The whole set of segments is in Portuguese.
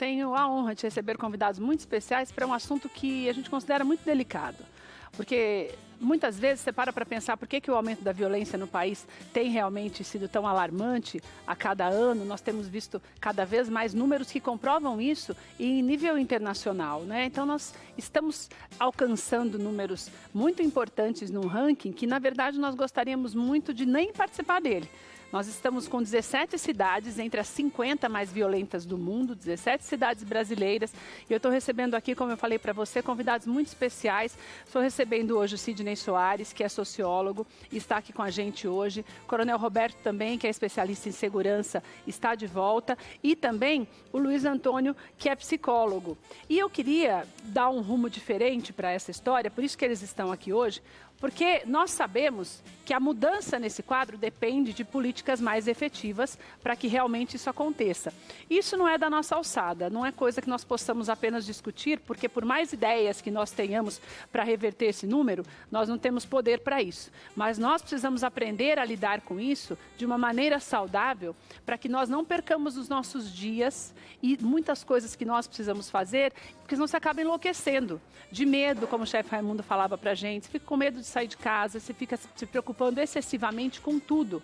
tenho a honra de receber convidados muito especiais para um assunto que a gente considera muito delicado. Porque muitas vezes você para pensar por que o aumento da violência no país tem realmente sido tão alarmante a cada ano. Nós temos visto cada vez mais números que comprovam isso e em nível internacional, né? Então nós estamos alcançando números muito importantes num ranking que na verdade nós gostaríamos muito de nem participar dele. Nós estamos com 17 cidades entre as 50 mais violentas do mundo, 17 cidades brasileiras. E eu estou recebendo aqui, como eu falei para você, convidados muito especiais. Estou recebendo hoje o Sidney Soares, que é sociólogo, e está aqui com a gente hoje. O Coronel Roberto também, que é especialista em segurança, está de volta. E também o Luiz Antônio, que é psicólogo. E eu queria dar um rumo diferente para essa história, por isso que eles estão aqui hoje, porque nós sabemos que a mudança nesse quadro depende de políticas mais efetivas para que realmente isso aconteça. Isso não é da nossa alçada, não é coisa que nós possamos apenas discutir, porque por mais ideias que nós tenhamos para reverter esse número, nós não temos poder para isso. Mas nós precisamos aprender a lidar com isso de uma maneira saudável, para que nós não percamos os nossos dias e muitas coisas que nós precisamos fazer, porque senão você acaba enlouquecendo, de medo, como o chefe Raimundo falava para a gente, você fica com medo de sair de casa, você fica se preocupando excessivamente com tudo.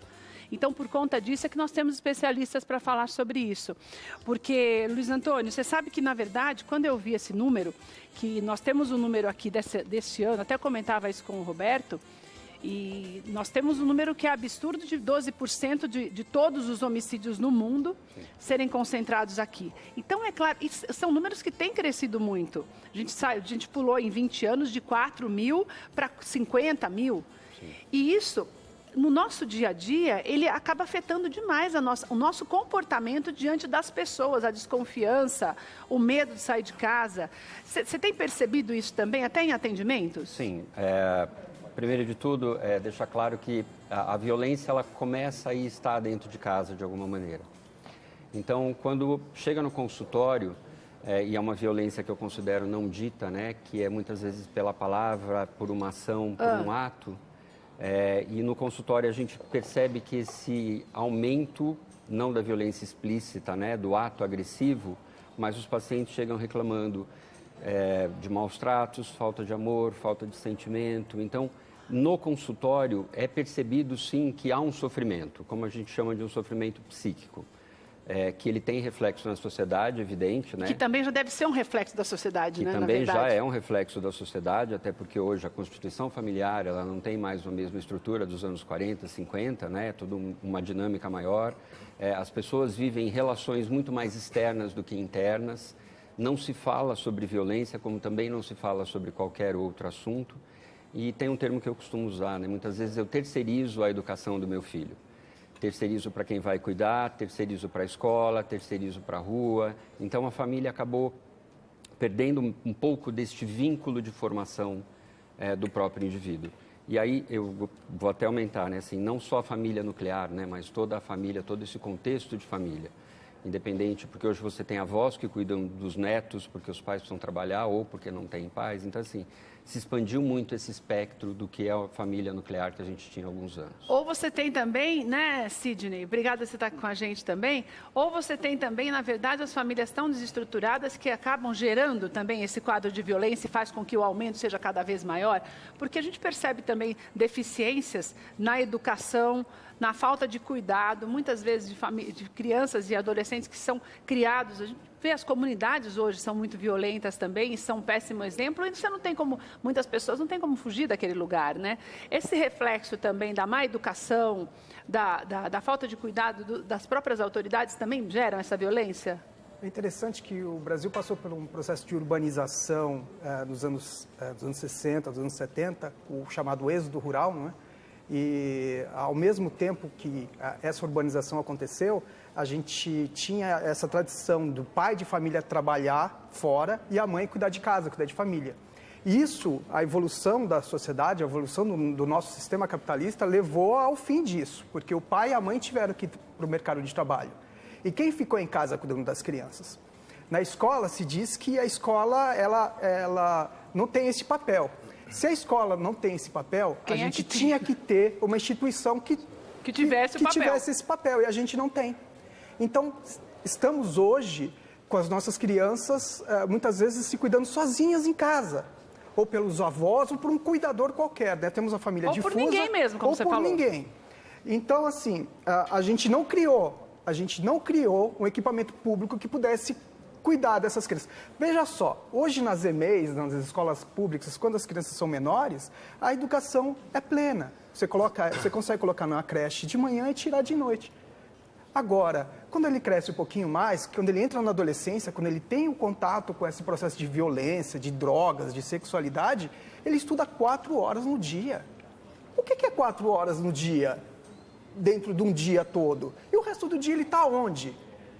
Então, por conta disso, é que nós temos especialistas para falar sobre isso. Porque, Luiz Antônio, você sabe que, na verdade, quando eu vi esse número, que nós temos um número aqui desse ano, até comentava isso com o Roberto, e nós temos um número que é absurdo de 12% de todos os homicídios no mundo serem concentrados aqui. Então, é claro, são números que têm crescido muito. A gente pulou em 20 anos de 4 mil para 50 mil. Sim. E isso, no nosso dia a dia, ele acaba afetando demais o nosso comportamento diante das pessoas, a desconfiança, o medo de sair de casa. Você tem percebido isso também, até em atendimentos? Sim. Primeiro de tudo, deixar claro que a violência ela começa a estar dentro de casa de alguma maneira. Então, quando chega no consultório, e é uma violência que eu considero não dita, né, que é muitas vezes pela palavra, por uma ação, por um ato, e no consultório a gente percebe que esse aumento, não da violência explícita, né, do ato agressivo, mas os pacientes chegam reclamando de maus tratos, falta de amor, falta de sentimento. Então, no consultório é percebido sim que há um sofrimento, como a gente chama de um sofrimento psíquico, que ele tem reflexo na sociedade, evidente, né? Que também já deve ser um reflexo da sociedade, né? Que também já é um reflexo da sociedade, até porque hoje a constituição familiar ela não tem mais a mesma estrutura dos anos 40, 50, né? É toda uma dinâmica maior. As pessoas vivem relações muito mais externas do que internas. Não se fala sobre violência, como também não se fala sobre qualquer outro assunto. E tem um termo que eu costumo usar, né? Muitas vezes eu terceirizo a educação do meu filho. Terceirizo para quem vai cuidar, terceirizo para a escola, terceirizo para a rua. Então a família acabou perdendo um pouco deste vínculo de formação do próprio indivíduo. E aí eu vou até aumentar, né? Assim, não só a família nuclear, né? Mas toda a família, todo esse contexto de família. Independente, porque hoje você tem avós que cuidam dos netos porque os pais precisam trabalhar ou porque não têm pais. Então, assim, se expandiu muito esse espectro do que é a família nuclear que a gente tinha há alguns anos. Ou você tem também, né, Sidney? Obrigada por você estar com a gente também. Ou você tem também, na verdade, as famílias tão desestruturadas que acabam gerando também esse quadro de violência e faz com que o aumento seja cada vez maior. Porque a gente percebe também deficiências na educação, na falta de cuidado, muitas vezes de crianças e adolescentes que são criados. A gente vê as comunidades hoje são muito violentas também e são um péssimo exemplo. E você não tem como, muitas pessoas não têm como fugir daquele lugar, né? Esse reflexo também da má educação, da falta de cuidado das próprias autoridades também geram essa violência? É interessante que o Brasil passou por um processo de urbanização dos anos 60, dos anos 70, o chamado êxodo rural, não é? E, ao mesmo tempo que essa urbanização aconteceu, a gente tinha essa tradição do pai de família trabalhar fora e a mãe cuidar de casa, cuidar de família. E isso, a evolução da sociedade, a evolução do nosso sistema capitalista levou ao fim disso, porque o pai e a mãe tiveram que ir para o mercado de trabalho. E quem ficou em casa cuidando das crianças? Na escola se diz que a escola ela não tem esse papel. Se a escola não tem esse papel, a gente tinha que ter uma instituição que tivesse esse papel, e a gente não tem. Então, estamos hoje com as nossas crianças, muitas vezes se cuidando sozinhas em casa, ou pelos avós, ou por um cuidador qualquer, né? Temos a família difusa. Ou por ninguém mesmo, como você falou. Ou por ninguém. Então, assim, a gente não criou um equipamento público que pudesse cuidar dessas crianças. Veja só, hoje nas EMEIs, nas escolas públicas, quando as crianças são menores, a educação é plena. Você consegue colocar numa creche de manhã e tirar de noite. Agora, quando ele cresce um pouquinho mais, quando ele entra na adolescência, quando ele tem um contato com esse processo de violência, de drogas, de sexualidade, ele estuda 4 horas no dia. O que é 4 horas no dia, dentro de um dia todo? E o resto do dia ele está onde?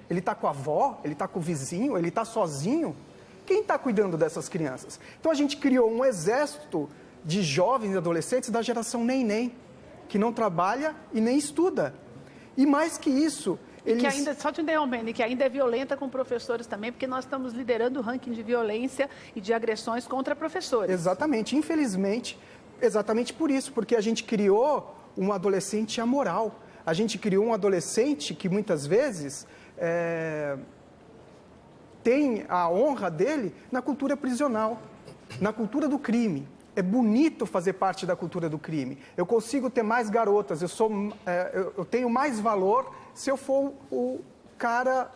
Ele está com a avó? Ele está com o vizinho? Ele está sozinho? Quem está cuidando dessas crianças? Então a gente criou um exército de jovens e adolescentes da geração neném, que não trabalha e nem estuda. E mais que isso, eles... Que ainda, só te interrompendo, que ainda é violenta com professores também, porque nós estamos liderando o ranking de violência e de agressões contra professores. Exatamente, infelizmente, exatamente por isso, porque a gente criou um adolescente amoral. A gente criou um adolescente que muitas vezes tem a honra dele na cultura prisional, na cultura do crime. É bonito fazer parte da cultura do crime. Eu consigo ter mais garotas, eu tenho mais valor se eu for o cara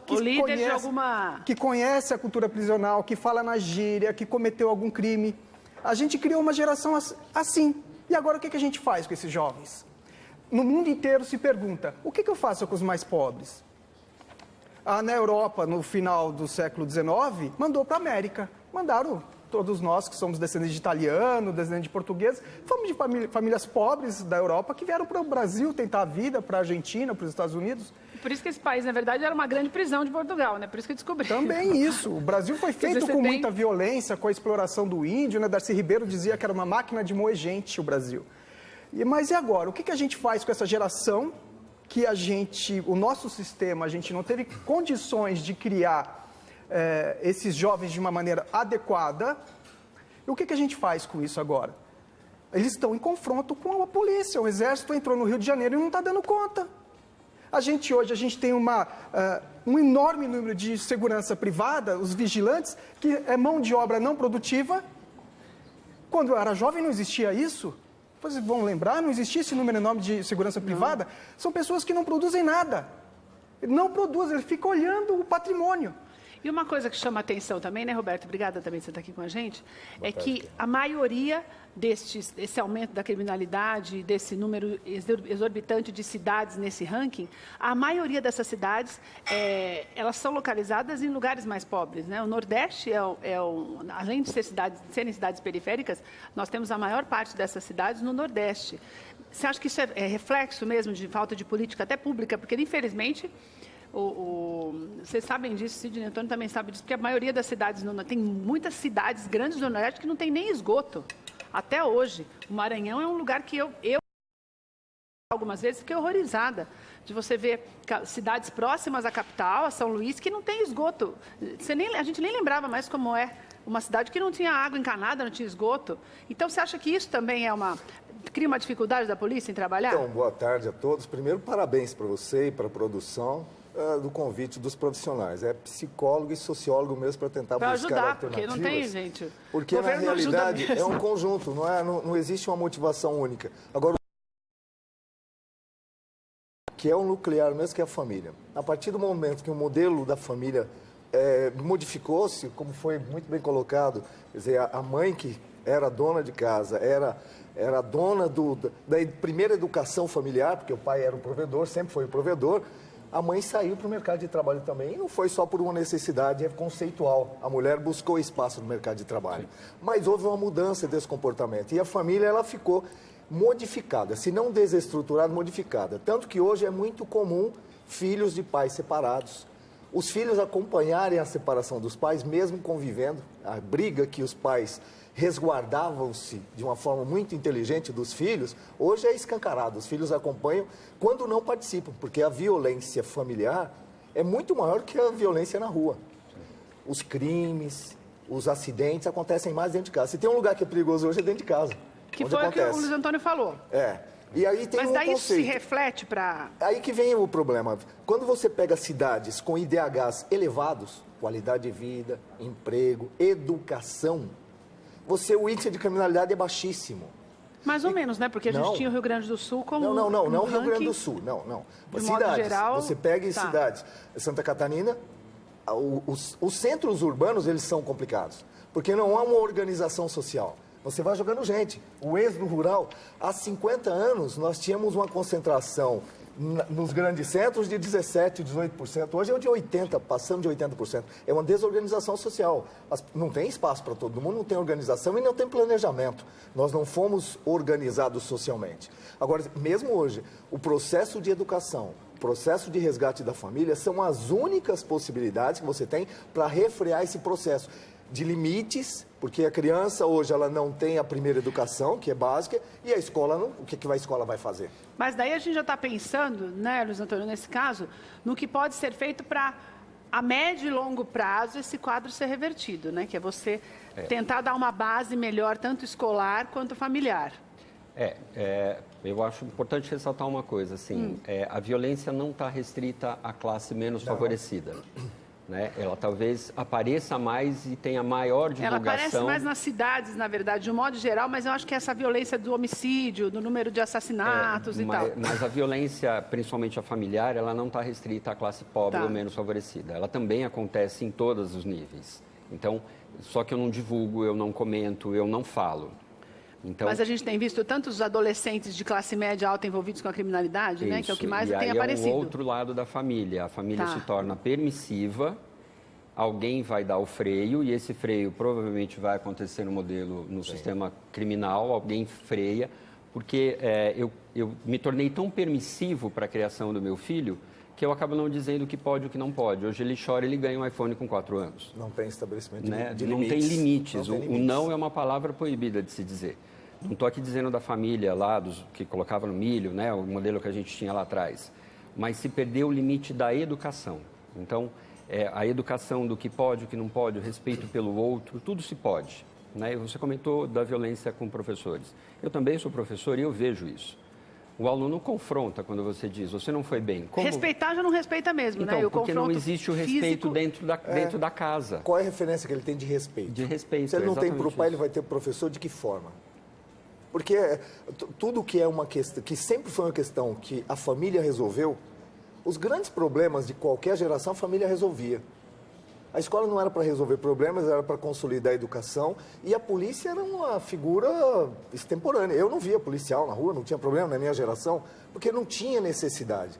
que conhece a cultura prisional, que fala na gíria, que cometeu algum crime. A gente criou uma geração assim. E agora o que a gente faz com esses jovens? No mundo inteiro se pergunta, o que eu faço com os mais pobres? Na Europa, no final do século XIX, mandou para a América. Mandaram todos nós que somos descendentes de italiano, descendentes de português, fomos de famílias pobres da Europa que vieram para o Brasil tentar a vida, para a Argentina, para os Estados Unidos. Por isso que esse país, na verdade, era uma grande prisão de Portugal, né? Por isso que descobri. Também isso. O Brasil foi feito com muita violência, com a exploração do índio, né? Darcy Ribeiro dizia que era uma máquina de moer gente, o Brasil. Mas e agora? O que a gente faz com essa geração que o nosso sistema, a gente não teve condições de criar esses jovens de uma maneira adequada? E o que a gente faz com isso agora? Eles estão em confronto com a polícia. O exército entrou no Rio de Janeiro e não está dando conta. Hoje a gente tem um enorme número de segurança privada, os vigilantes, que é mão de obra não produtiva. Quando eu era jovem não existia isso. Vocês vão lembrar, não existia esse número enorme de segurança privada. São pessoas que não produzem nada. Não produzem, eles ficam olhando o patrimônio. E uma coisa que chama atenção também, né, Roberto? Obrigada também por você estar aqui com a gente. É que a maioria desse aumento da criminalidade, desse número exorbitante de cidades nesse ranking, a maioria dessas cidades, elas são localizadas em lugares mais pobres, né? O Nordeste, além de serem cidades periféricas, nós temos a maior parte dessas cidades no Nordeste. Você acha que isso é reflexo mesmo de falta de política até pública? Porque, infelizmente... Vocês sabem disso, Sidney Antônio também sabe disso, porque a maioria das cidades, tem muitas cidades grandes do Nordeste que não tem nem esgoto, até hoje. O Maranhão é um lugar que eu algumas vezes fiquei horrorizada de você ver cidades próximas à capital, a São Luís, que não tem esgoto. A gente nem lembrava mais como é uma cidade que não tinha água encanada, não tinha esgoto. Então, você acha que isso também cria uma dificuldade da polícia em trabalhar? Então, boa tarde a todos. Primeiro, parabéns para você e para a produção do convite dos profissionais. É psicólogo e sociólogo mesmo para tentar buscar ajudar, alternativas. Porque não tem, gente. Porque, na realidade, é um conjunto, não existe uma motivação única. Agora, que é o nuclear mesmo, que é a família. A partir do momento que o modelo da família modificou-se, como foi muito bem colocado, quer dizer, a mãe que era dona de casa, era dona da primeira educação familiar, porque o pai era o provedor, sempre foi o provedor, a mãe saiu para o mercado de trabalho também, e não foi só por uma necessidade conceitual. A mulher buscou espaço no mercado de trabalho. Mas houve uma mudança desse comportamento. E a família, ela ficou modificada, se não desestruturada, modificada. Tanto que hoje é muito comum filhos de pais separados. Os filhos acompanharem a separação dos pais, mesmo convivendo. A briga que os pais resguardavam-se de uma forma muito inteligente dos filhos, hoje é escancarado. Os filhos acompanham quando não participam, porque a violência familiar é muito maior que a violência na rua. Os crimes, os acidentes acontecem mais dentro de casa. Se tem um lugar que é perigoso hoje, é dentro de casa. Que foi o que o Luiz Antônio falou. E aí tem Mas daí isso se conceito. reflete para... Aí que vem o problema. Quando você pega cidades com IDHs elevados, qualidade de vida, emprego, educação, o índice de criminalidade é baixíssimo. Mais ou menos, né? Porque a gente tinha o Rio Grande do Sul como Não, um Rio Grande do ranking, Sul, não. de modo geral, você pega em tá. cidades, Santa Catarina, os centros urbanos, eles são complicados, porque não há uma organização social. Você vai jogando gente. O êxodo rural, há 50 anos, nós tínhamos uma concentração nos grandes centros de 17%, 18%. Hoje é de 80%, passando de 80%. É uma desorganização social. Não tem espaço para todo mundo, não tem organização e não tem planejamento. Nós não fomos organizados socialmente. Agora, mesmo hoje, o processo de educação, o processo de resgate da família são as únicas possibilidades que você tem para refrear esse processo de limites, porque a criança hoje ela não tem a primeira educação, que é básica, e a escola, o que a escola vai fazer? Mas daí a gente já está pensando, né, Luiz Antônio, nesse caso, no que pode ser feito para, a médio e longo prazo, esse quadro ser revertido, né? Que é você tentar dar uma base melhor, tanto escolar quanto familiar. Eu acho importante ressaltar uma coisa, assim, a violência não está restrita à classe menos favorecida. Né? Ela talvez apareça mais e tenha maior divulgação. Ela aparece mais nas cidades, na verdade, de um modo geral, mas eu acho que essa violência do homicídio, do número de assassinatos e tal. Mas a violência, principalmente a familiar, ela não está restrita à classe pobre ou menos favorecida. Ela também acontece em todos os níveis. Então, só que eu não divulgo, eu não comento, eu não falo. Então, mas a gente tem visto tantos adolescentes de classe média alta envolvidos com a criminalidade, né? Que é o que mais tem aparecido. É o outro lado da família. A família se torna permissiva, alguém vai dar o freio, e esse freio provavelmente vai acontecer no sistema criminal, alguém freia, porque eu me tornei tão permissivo para a criação do meu filho que eu acabo não dizendo o que pode e o que não pode. Hoje ele chora, ele ganha um iPhone com 4 anos. Não tem estabelecimento de limites. Não tem limites. O não é uma palavra proibida de se dizer. Não estou aqui dizendo da família lá, dos que colocava no milho, né, o modelo que a gente tinha lá atrás. Mas se perdeu o limite da educação. Então, a educação do que pode, o que não pode, o respeito pelo outro, tudo se pode. Né? Você comentou da violência com professores. Eu também sou professor e eu vejo isso. O aluno confronta quando você diz, você não foi bem. Como... Respeitar já não respeita mesmo, então, né? Porque não existe o respeito dentro da casa. Qual é a referência que ele tem de respeito? De respeito, se ele não tem para o pai, ele vai ter para o professor de que forma? Porque tudo que é uma questão, que sempre foi uma questão que a família resolveu, os grandes problemas de qualquer geração a família resolvia. A escola não era para resolver problemas, era para consolidar a educação, e a polícia era uma figura extemporânea. Eu não via policial na rua, não tinha problema na minha geração, porque não tinha necessidade.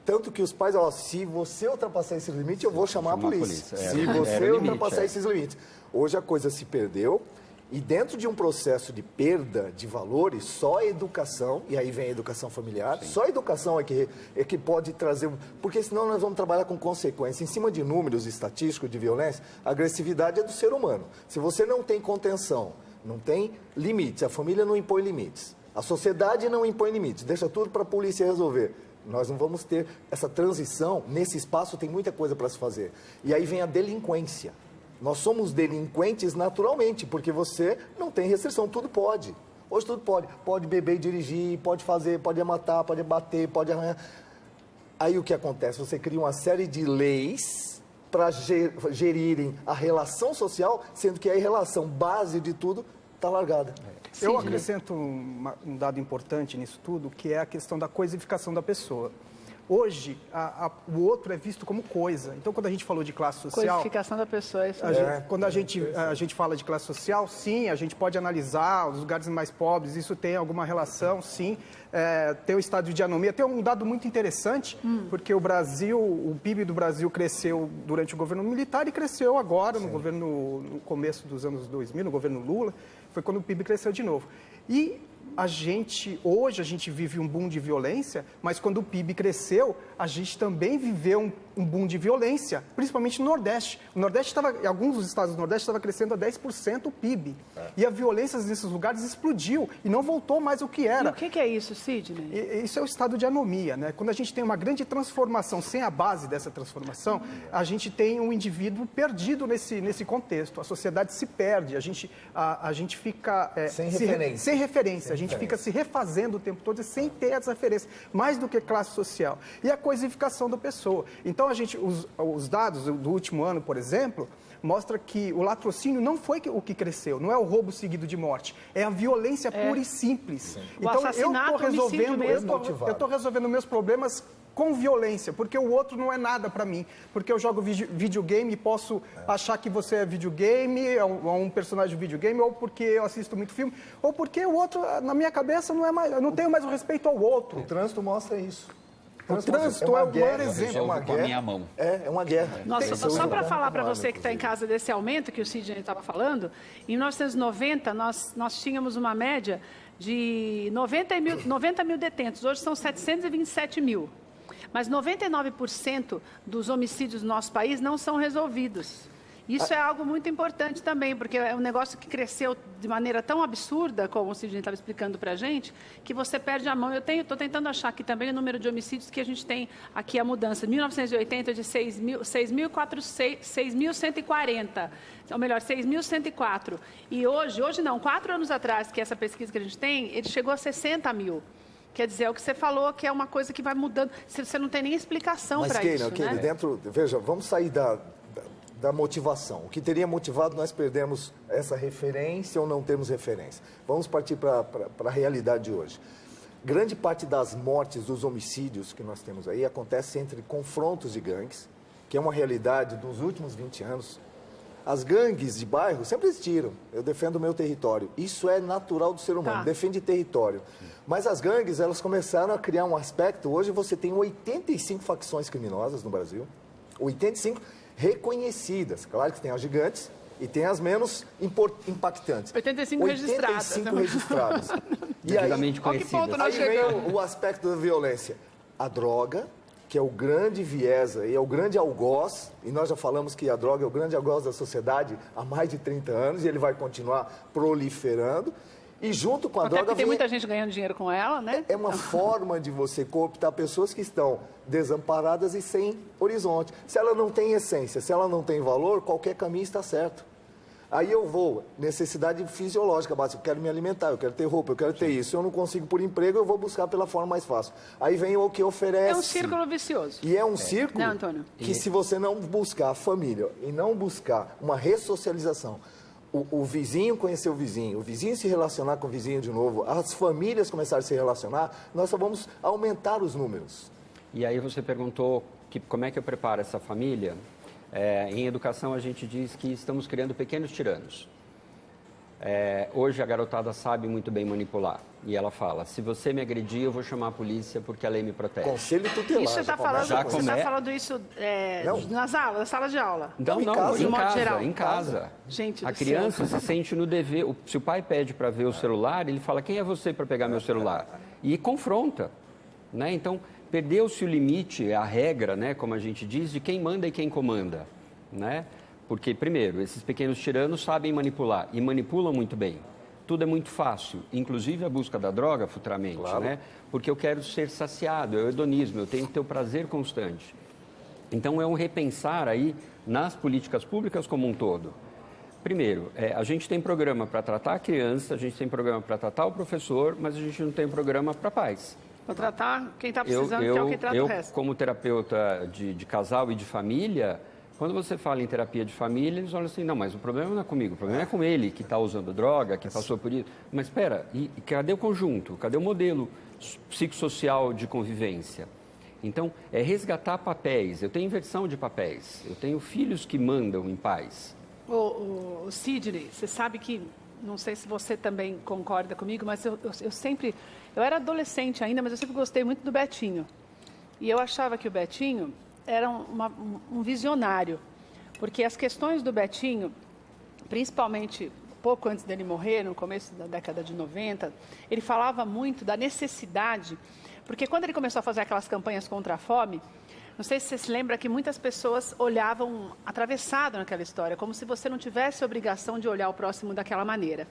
Tanto que os pais, se você ultrapassar esse limite, eu vou chamar a polícia. Se você ultrapassar esses limites. Hoje a coisa se perdeu. E dentro de um processo de perda de valores, só a educação, e aí vem a educação familiar, só a educação é que pode trazer... Porque senão nós vamos trabalhar com consequências. Em cima de números estatísticos de violência, a agressividade é do ser humano. Se você não tem contenção, não tem limites, a família não impõe limites, a sociedade não impõe limites, deixa tudo para a polícia resolver. Nós não vamos ter essa transição, nesse espaço tem muita coisa para se fazer. E aí vem a delinquência. Nós somos delinquentes naturalmente, porque você não tem restrição, tudo pode. Hoje tudo pode. Pode beber e dirigir, pode fazer, pode matar, pode bater, pode arranhar. Aí o que acontece? Você cria uma série de leis para gerirem a relação social, sendo que a relação base de tudo está largada. Eu acrescento um dado importante nisso tudo, que é a questão da coisificação da pessoa. Hoje, o outro é visto como coisa. Então, quando a gente falou de classe social... Coisificação da pessoa, isso quando a gente fala de classe social, sim, a gente pode analisar os lugares mais pobres, isso tem alguma relação, sim. Tem o estado de anomia. Tem um dado muito interessante, porque o PIB do Brasil cresceu durante o governo militar e cresceu agora, no começo dos anos 2000, no governo Lula, foi quando o PIB cresceu de novo. E hoje a gente vive um boom de violência, mas quando o PIB cresceu, a gente também viveu um boom de violência, principalmente no Nordeste. O Nordeste estava, em alguns dos estados do Nordeste, estava crescendo a 10% o PIB. E a violência nesses lugares explodiu e não voltou mais ao que era. E o que é isso, Sidney? Isso é o estado de anomia, né? Quando a gente tem uma grande transformação sem a base dessa transformação, a gente tem um indivíduo perdido nesse contexto. A sociedade se perde, a gente fica... sem referência. A gente fica se refazendo o tempo todo sem ter as referências, mais do que classe social. E a coisificação da pessoa. Então, os dados do último ano, por exemplo, mostra que o latrocínio não foi o que cresceu, não é o roubo seguido de morte, é a violência pura e simples. Sim. Então, eu estou resolvendo meus problemas com violência, porque o outro não é nada para mim. Porque eu jogo videogame e posso achar que você é videogame, é um personagem de videogame, ou porque eu assisto muito filme, ou porque o outro, na minha cabeça, não é mais, eu não tenho mais o respeito ao outro. O trânsito mostra isso. O trânsito é o maior exemplo. É uma guerra. Com a minha mão. É uma guerra. Nossa, só para falar para você que está em casa desse aumento que o Sidney estava falando, em 1990 nós tínhamos uma média de 90 mil detentos, hoje são 727 mil. Mas 99% dos homicídios no nosso país não são resolvidos. Isso é algo muito importante também, porque é um negócio que cresceu de maneira tão absurda, como o Sidney estava explicando para a gente, que você perde a mão. Eu estou tentando achar aqui também o número de homicídios que a gente tem aqui, a mudança. Em 1980, de 6.140, ou melhor, 6.104. E hoje não, 4 anos atrás, que essa pesquisa que a gente tem, ele chegou a 60 mil. Quer dizer, é o que você falou, que é uma coisa que vai mudando. Você não tem nem explicação para isso, né? Veja, vamos sair da motivação. O que teria motivado nós perdermos essa referência ou não temos referência. Vamos partir para a realidade de hoje. Grande parte das mortes, dos homicídios que nós temos aí, acontece entre confrontos de gangues, que é uma realidade dos últimos 20 anos. As gangues de bairro sempre existiram. Eu defendo o meu território. Isso é natural do ser humano, defende território. Mas as gangues, elas começaram a criar um aspecto. Hoje você tem 85 facções criminosas no Brasil. 85 reconhecidas. Claro que tem as gigantes e tem as menos impactantes. 85 registradas. 85 registradas. E aí vem o aspecto da violência. A droga, que é o grande viés, e é o grande algoz, e nós já falamos que a droga é o grande algoz da sociedade há mais de 30 anos, e ele vai continuar proliferando. E junto com a droga tem muita gente ganhando dinheiro com ela, né? É uma forma de você cooptar pessoas que estão desamparadas e sem horizonte. Se ela não tem essência, se ela não tem valor, qualquer caminho está certo. Aí eu vou, necessidade fisiológica básica, eu quero me alimentar, eu quero ter roupa, eu quero ter isso. Se eu não consigo por emprego, eu vou buscar pela forma mais fácil. Aí vem o que oferece. É um círculo vicioso. E é um círculo que se você não buscar a família e não buscar uma ressocialização, o vizinho conhecer o vizinho se relacionar com o vizinho de novo, as famílias começarem a se relacionar, nós só vamos aumentar os números. E aí você perguntou como é que eu preparo essa família. Em educação a gente diz que estamos criando pequenos tiranos. Hoje a garotada sabe muito bem manipular. E ela fala, se você me agredir, eu vou chamar a polícia porque a lei me protege. Conselho tutelar. Isso você está falando isso nas aulas, na sala de aula? Não, em casa. Gente, a criança se sente no dever. Se o pai pede para ver o celular, ele fala, quem é você para pegar meu celular? E confronta. Né? Então, perdeu-se o limite, a regra, né, como a gente diz, de quem manda e quem comanda. Né? Porque, primeiro, esses pequenos tiranos sabem manipular e manipulam muito bem. Tudo é muito fácil, inclusive a busca da droga futuramente, claro. Né? Porque eu quero ser saciado, é o hedonismo, eu tenho que ter o prazer constante. Então, é um repensar aí nas políticas públicas como um todo. Primeiro, a gente tem programa para tratar a criança, a gente tem programa para tratar o professor, mas a gente não tem programa para pais. Para tratar quem está precisando, que é o que trata o resto. Eu, como terapeuta de casal e de família, quando você fala em terapia de família, eles olham assim, não, mas o problema não é comigo, o problema é com ele, que está usando droga, que passou por isso. Mas espera, e cadê o conjunto? Cadê o modelo psicossocial de convivência? Então, é resgatar papéis. Eu tenho inversão de papéis. Eu tenho filhos que mandam em pais. O Sidney, você sabe que, não sei se você também concorda comigo, mas eu sempre... Eu era adolescente ainda, mas eu sempre gostei muito do Betinho. E eu achava que o Betinho era um visionário, porque as questões do Betinho, principalmente pouco antes dele morrer, no começo da década de 90, ele falava muito da necessidade, porque quando ele começou a fazer aquelas campanhas contra a fome, Não sei se você se lembra que muitas pessoas olhavam atravessado naquela história, como se você não tivesse a obrigação de olhar o próximo daquela maneira.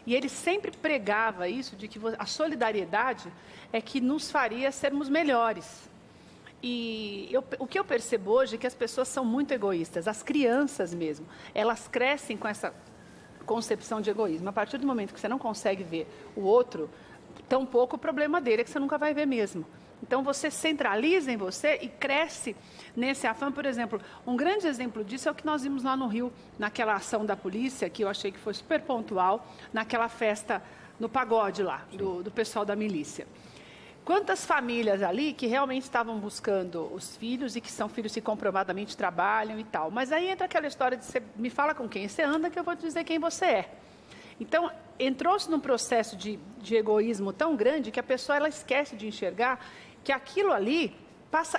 E ele sempre pregava isso, de que a solidariedade é que nos faria sermos melhores. E o que eu percebo hoje é que as pessoas são muito egoístas, as crianças mesmo, elas crescem com essa concepção de egoísmo. A partir do momento que você não consegue ver o outro, tampouco o problema dele é que você nunca vai ver mesmo. Então, você centraliza em você e cresce nesse afã. Por exemplo, um grande exemplo disso é o que nós vimos lá no Rio, naquela ação da polícia, que eu achei que foi super pontual, naquela festa no pagode lá, do pessoal da milícia. Quantas famílias ali que realmente estavam buscando os filhos e que são filhos que comprovadamente trabalham e tal. Mas aí entra aquela história de você me fala com quem você anda que eu vou te dizer quem você é. Então, entrou-se num processo de egoísmo tão grande que a pessoa ela esquece de enxergar que aquilo ali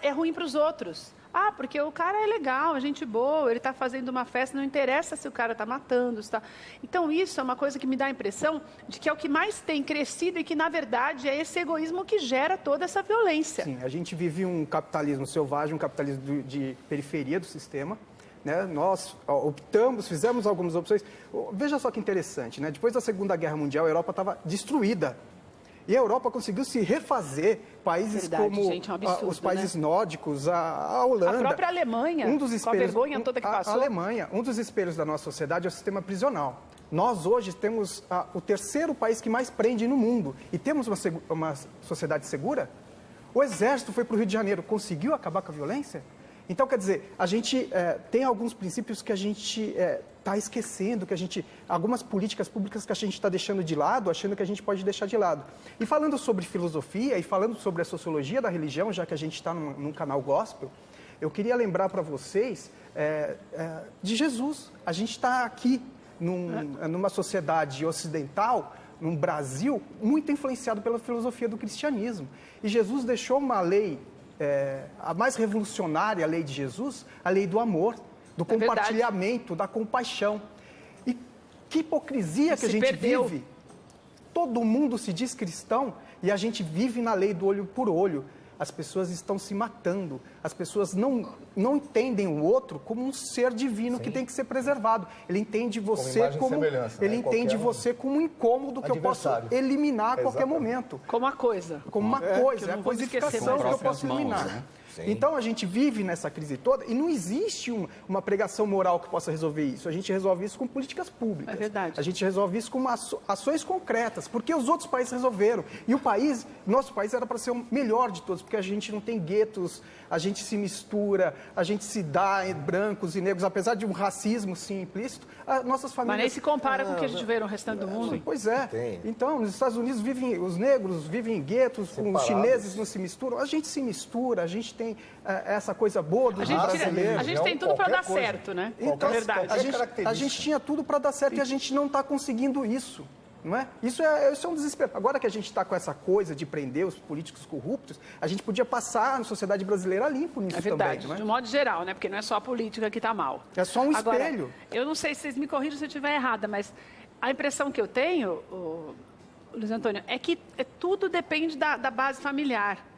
é ruim para os outros. Ah, porque o cara é legal, é gente boa, ele está fazendo uma festa, não interessa se o cara está matando. Então, isso é uma coisa que me dá a impressão de que é o que mais tem crescido e que, na verdade, é esse egoísmo que gera toda essa violência. Sim, a gente vive um capitalismo selvagem, um capitalismo de periferia do sistema. Né? Nós fizemos algumas opções. Veja só que interessante, né? Depois da Segunda Guerra Mundial, a Europa estava destruída. E a Europa conseguiu se refazer, países como gente, é um absurdo, os países nórdicos, a Holanda. A própria Alemanha, com a vergonha toda que passou. A Alemanha, um dos espelhos da nossa sociedade é o sistema prisional. Nós hoje temos o terceiro país que mais prende no mundo. E temos uma sociedade segura? O Exército foi para o Rio de Janeiro, conseguiu acabar com a violência? Então, quer dizer, a gente tem alguns princípios que a gente está esquecendo, algumas políticas públicas que a gente está deixando de lado, achando que a gente pode deixar de lado. E falando sobre filosofia e falando sobre a sociologia da religião, já que a gente está num canal gospel, eu queria lembrar para vocês de Jesus. A gente está aqui numa sociedade ocidental, num Brasil, muito influenciado pela filosofia do cristianismo. E Jesus deixou uma lei, a mais revolucionária lei de Jesus, a lei do amor, do compartilhamento, da compaixão. E que hipocrisia que a gente vive. Todo mundo se diz cristão e a gente vive na lei do olho por olho. As pessoas estão se matando, as pessoas não entendem o outro como um ser divino que tem que ser preservado. Ele entende você como um incômodo que eu posso eliminar a qualquer momento. Como uma coisa. Como uma coisa, a coisificação que eu posso eliminar. Né? Então, a gente vive nessa crise toda e não existe uma pregação moral que possa resolver isso. A gente resolve isso com políticas públicas. É verdade. A gente resolve isso com ações concretas, porque os outros países resolveram. E nosso país era para ser o melhor de todos, porque a gente não tem guetos, a gente se mistura, a gente se dá em brancos e negros, apesar de um racismo, sim, implícito, nossas famílias... Mas nem se compara com o que a gente vê no restante do mundo. Pois é. Então, nos Estados Unidos, os negros vivem em guetos, com os chineses não se misturam. A gente se mistura, a gente tem essa coisa boa dos brasileiros. A gente tem tudo para dar certo, né? Então, a gente tinha tudo para dar certo e a gente não está conseguindo isso. Não é? Isso é um desespero. Agora que a gente está com essa coisa de prender os políticos corruptos, a gente podia passar na sociedade brasileira limpo nisso também. É verdade, de um modo geral, né? Porque não é só a política que está mal. É só um espelho. Agora, eu não sei se vocês me corrijam se eu estiver errada, mas a impressão que eu tenho, Luiz Antônio, é que tudo depende da base familiar.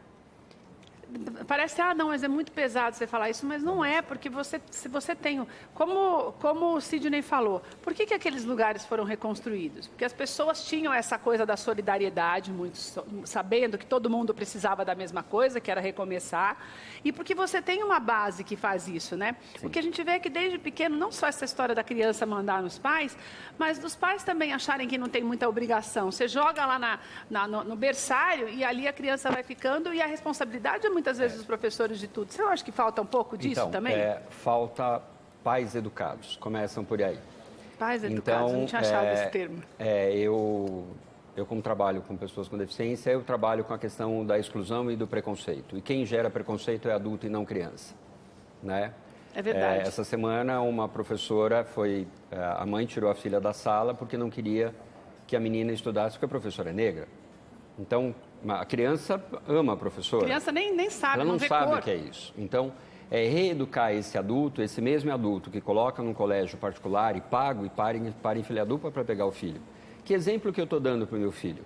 Parece, não, mas é muito pesado você falar isso, mas não é, porque se você tem... Como o Sidney falou, por que aqueles lugares foram reconstruídos? Porque as pessoas tinham essa coisa da solidariedade, sabendo que todo mundo precisava da mesma coisa, que era recomeçar, e porque você tem uma base que faz isso, né? Sim. O que a gente vê é que desde pequeno, não só essa história da criança mandar nos pais, mas dos pais também acharem que não tem muita obrigação. Você joga lá no berçário e ali a criança vai ficando e a responsabilidade é muitas vezes os professores de tudo. Você não acha que falta um pouco disso também? Falta pais educados, começam por aí. Pais educados, não tinha achado esse termo. Eu, como trabalho com pessoas com deficiência, eu trabalho com a questão da exclusão e do preconceito. E quem gera preconceito é adulto e não criança, né? É verdade. Essa semana, uma professora a mãe tirou a filha da sala porque não queria que a menina estudasse porque a professora é negra. Então, a criança ama a professora. A criança nem sabe, ela não sabe o que é isso. Então, reeducar esse adulto, esse mesmo adulto que coloca num colégio particular e pago e para em filha dupla para pegar o filho. Que exemplo que eu estou dando para o meu filho?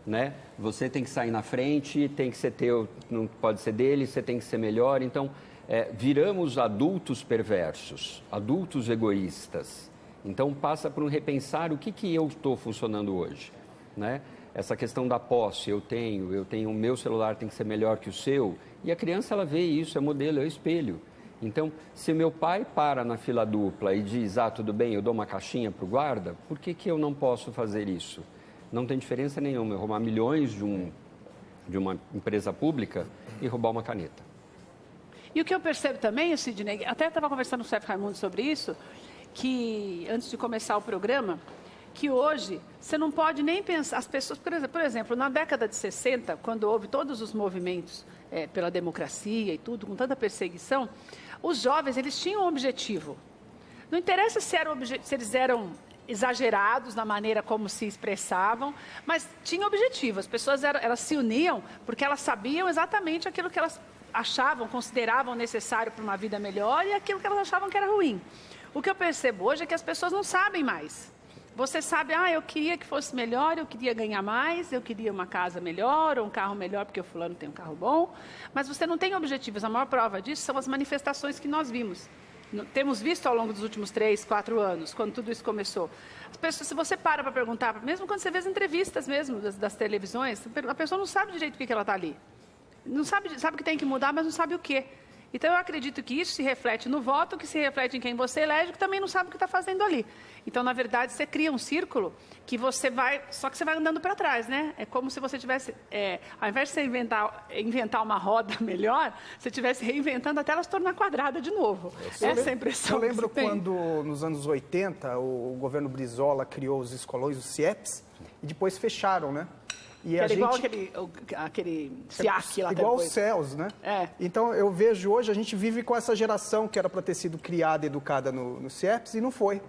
Né? Você tem que sair na frente, tem que ser teu, não pode ser dele, você tem que ser melhor. Então, viramos adultos perversos, adultos egoístas. Então, passa por um repensar o que eu estou funcionando hoje, né? Essa questão da posse, eu tenho, o meu celular tem que ser melhor que o seu, e a criança, ela vê isso, é modelo, é espelho. Então, se meu pai para na fila dupla e diz, tudo bem, eu dou uma caixinha para o guarda, por que eu não posso fazer isso? Não tem diferença nenhuma eu roubar milhões de uma empresa pública e roubar uma caneta. E o que eu percebo também, Sidney, até estava conversando com o Sérgio Raimundo sobre isso, que antes de começar o programa, que hoje você não pode nem pensar, as pessoas, por exemplo, na década de 60, quando houve todos os movimentos pela democracia e tudo, com tanta perseguição, os jovens, eles tinham um objetivo. Não interessa se eles eram exagerados na maneira como se expressavam, mas tinha objetivo. As pessoas elas se uniam porque elas sabiam exatamente aquilo que elas achavam, consideravam necessário para uma vida melhor e aquilo que elas achavam que era ruim. O que eu percebo hoje é que as pessoas não sabem mais. Você sabe, eu queria que fosse melhor, eu queria ganhar mais, eu queria uma casa melhor, ou um carro melhor, porque o fulano tem um carro bom, mas você não tem objetivos. A maior prova disso são as manifestações que nós vimos. Temos visto ao longo dos últimos 3, 4 anos, quando tudo isso começou. As pessoas, se você para perguntar, mesmo quando você vê as entrevistas mesmo das televisões, a pessoa não sabe direito o que ela está ali. Não sabe que tem que mudar, mas não sabe o quê. Então, eu acredito que isso se reflete no voto, que se reflete em quem você elege, que também não sabe o que está fazendo ali. Então, na verdade, você cria um círculo que você vai... Só que você vai andando para trás, né? É como se você tivesse... ao invés de você inventar uma roda melhor, você estivesse reinventando até ela se tornar quadrada de novo. Essa é a impressão Eu lembro que você quando, nos anos 80, o governo Brizola criou os escolões, os CIEPs, e depois fecharam, né? E era igual aquele SIAC lá igual depois. os céus, né? É. Então, eu vejo hoje, a gente vive com essa geração que era para ter sido criada e educada no CIEPs e não foi.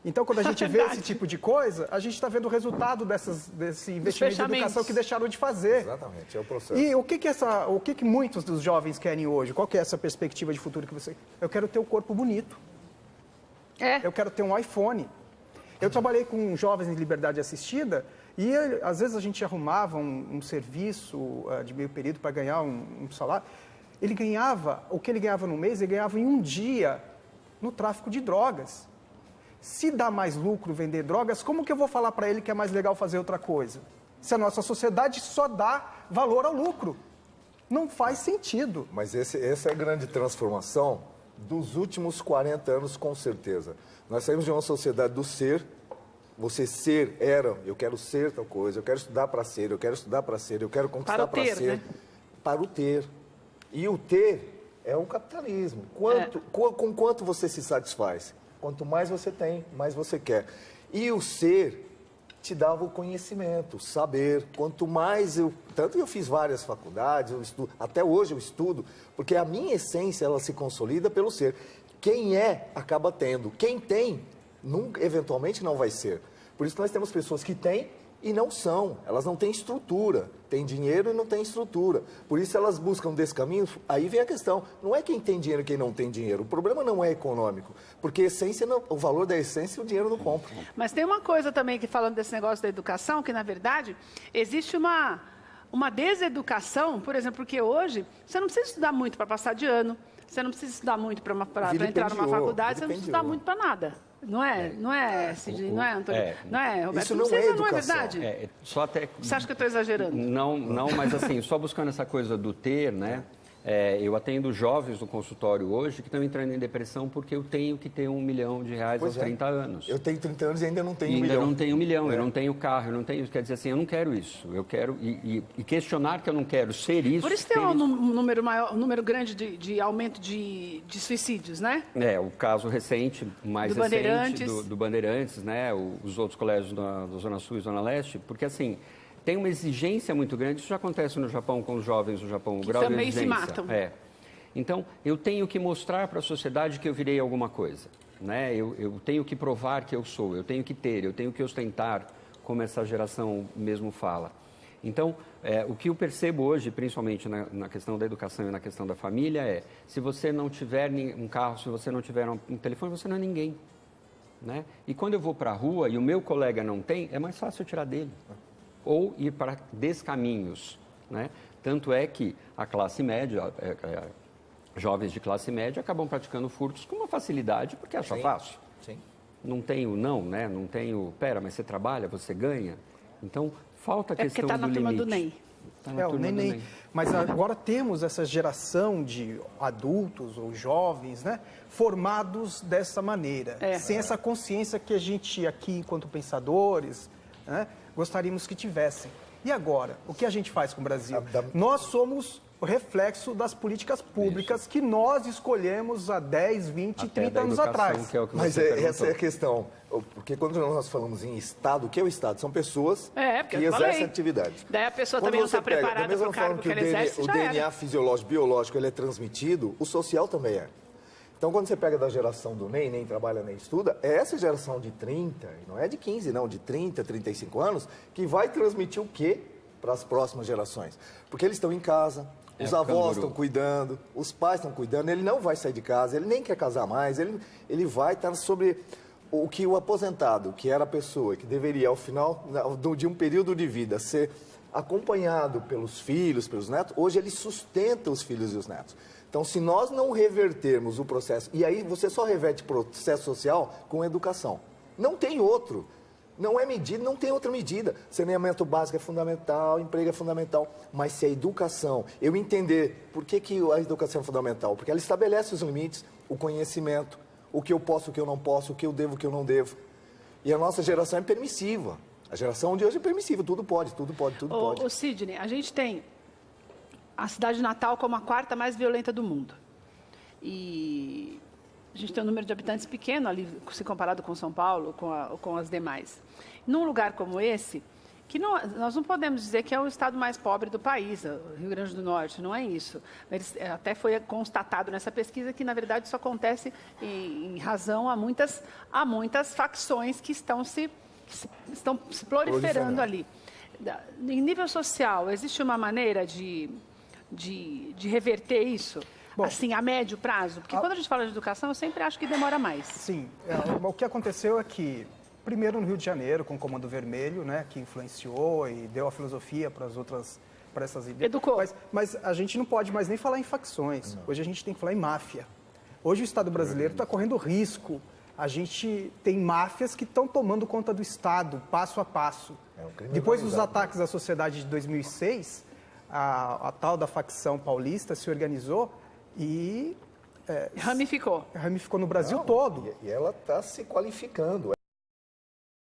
Então, quando a gente vê esse tipo de coisa, a gente está vendo o resultado desse investimento em educação que deixaram de fazer. Exatamente, é o processo. E o que muitos dos jovens querem hoje? Qual que é essa perspectiva de futuro que você... Eu quero ter o corpo bonito. Eu quero ter um iPhone. Eu trabalhei com jovens em liberdade assistida e, às vezes, a gente arrumava um serviço de meio período para ganhar um salário. Ele ganhava, o que ele ganhava no mês, ele ganhava em um dia no tráfico de drogas. Se dá mais lucro vender drogas, como que eu vou falar para ele que é mais legal fazer outra coisa? Se a nossa sociedade só dá valor ao lucro. Não faz sentido. Mas essa é a grande transformação dos últimos 40 anos, com certeza. Nós saímos de uma sociedade do ser. Você ser era, eu quero ser tal coisa, eu quero estudar para ser, eu quero estudar para ser, eu quero conquistar para ser. Né? Para o ter. E o ter é o capitalismo. Com quanto você se satisfaz? Quanto mais você tem, mais você quer. E o ser te dava o conhecimento, o saber. Quanto mais eu... Tanto que eu fiz várias faculdades, eu estudo, até hoje eu estudo, porque a minha essência, ela se consolida pelo ser. Quem acaba tendo. Quem tem, eventualmente não vai ser. Por isso nós temos pessoas que têm e não são. Elas não têm estrutura. Tem dinheiro e não tem estrutura. Por isso elas buscam desse caminho. Aí vem a questão. Não é quem tem dinheiro e quem não tem dinheiro. O problema não é econômico. Porque o valor da essência o dinheiro não compra. Mas tem uma coisa também que, falando desse negócio da educação, que na verdade existe uma deseducação, por exemplo, porque hoje você não precisa estudar muito para passar de ano. Você não precisa estudar muito para entrar numa faculdade, você não precisa estudar muito para nada. Não é, Sidney? Não é, Antônio? Não é, Roberto? Isso não é educação. Não é verdade? Só até... Você acha que eu estou exagerando? Não, mas assim, só buscando essa coisa do ter, né? Eu atendo jovens no consultório hoje que estão entrando em depressão porque eu tenho que ter R$1 milhão aos 30 anos. Eu tenho 30 anos e ainda não tenho e R$1 milhão. Ainda não tenho R$1 milhão, eu não tenho carro, eu não tenho... Quer dizer assim, eu não quero isso. Eu quero... E questionar que eu não quero ser isso... Por isso tem um número grande de aumento de suicídios, né? O caso recente, mais recente, do Bandeirantes, né? Os outros colégios da Zona Sul e Zona Leste, porque assim... Tem uma exigência muito grande, isso já acontece no Japão com os jovens no Japão, o grau de exigência. Também se matam. Então, eu tenho que mostrar para a sociedade que eu virei alguma coisa, né? Eu tenho que provar que eu sou, eu tenho que ter, eu tenho que ostentar, como essa geração mesmo fala. Então, o que eu percebo hoje, principalmente na questão da educação e na questão da família, se você não tiver um carro, se você não tiver um telefone, você não é ninguém, né? E quando eu vou para a rua e o meu colega não tem, é mais fácil eu tirar dele. Ou ir para descaminhos, né? Tanto é que a classe média, jovens de classe média acabam praticando furtos com uma facilidade, porque acha fácil. Sim. Não tem o não, né? Não tem o, pera, mas você trabalha, você ganha. Então, falta a questão do limite. É porque está na turma do NEM. Tá na turma do NEM. Mas agora temos essa geração de adultos ou jovens, né, formados dessa maneira, sem essa consciência que a gente aqui, enquanto pensadores, né, gostaríamos que tivessem. E agora, o que a gente faz com o Brasil? Nós somos o reflexo das políticas públicas que nós escolhemos há 10, 20, Até 30 anos atrás. Que é o que Mas você essa é a questão. Porque quando nós falamos em Estado, o que é o Estado? São pessoas porque que eu falei. exercem atividade. Daí a pessoa Quando também não você está pega, da preparada mesma para o cargo forma que que ele exerce, o já DNA era. fisiológico, biológico, ele é transmitido, o social também é. Então, quando você pega da geração do nem trabalha, nem estuda, é essa geração de 30, não é de 15, não, de 30, 35 anos, que vai transmitir o quê para as próximas gerações? Porque eles estão em casa, os avós estão cuidando, os pais estão cuidando, ele não vai sair de casa, ele nem quer casar mais, ele vai estar sobre o que o aposentado, que era a pessoa que deveria, ao final de um período de vida, ser acompanhado pelos filhos, pelos netos, hoje ele sustenta os filhos e os netos. Então, se nós não revertermos o processo, e aí você só reverte processo social com educação. Não tem outro. Não é medida, não tem outra medida. Saneamento básico é fundamental, emprego é fundamental. Mas se a educação, eu entender por que a educação é fundamental, porque ela estabelece os limites, o conhecimento, o que eu posso, o que eu não posso, o que eu devo, o que eu não devo. E a nossa geração é permissiva. A geração de hoje é permissiva, tudo pode, tudo pode, tudo pode. O Sidney, a gente tem a cidade de Natal como a quarta mais violenta do mundo. E a gente tem um número de habitantes pequeno ali, se comparado com São Paulo, com as demais. Num lugar como esse, que nós não podemos dizer que é o estado mais pobre do país, o Rio Grande do Norte, não é isso. Até foi constatado nessa pesquisa que, na verdade, isso acontece em razão a muitas facções que estão se proliferando ali. Em nível social, existe uma maneira de reverter isso? Bom, assim, a médio prazo? Porque quando a gente fala de educação, eu sempre acho que demora mais. Sim. O que aconteceu é que, primeiro no Rio de Janeiro, com o Comando Vermelho, né, que influenciou e deu a filosofia para essas ideias. Educou. Mas a gente não pode mais nem falar em facções. Não. Hoje a gente tem que falar em máfia. Hoje o Estado brasileiro está correndo risco. A gente tem máfias que estão tomando conta do Estado, passo a passo. Depois dos ataques à sociedade de 2006, a tal da facção paulista se organizou e ramificou no Brasil todo. E ela está se qualificando.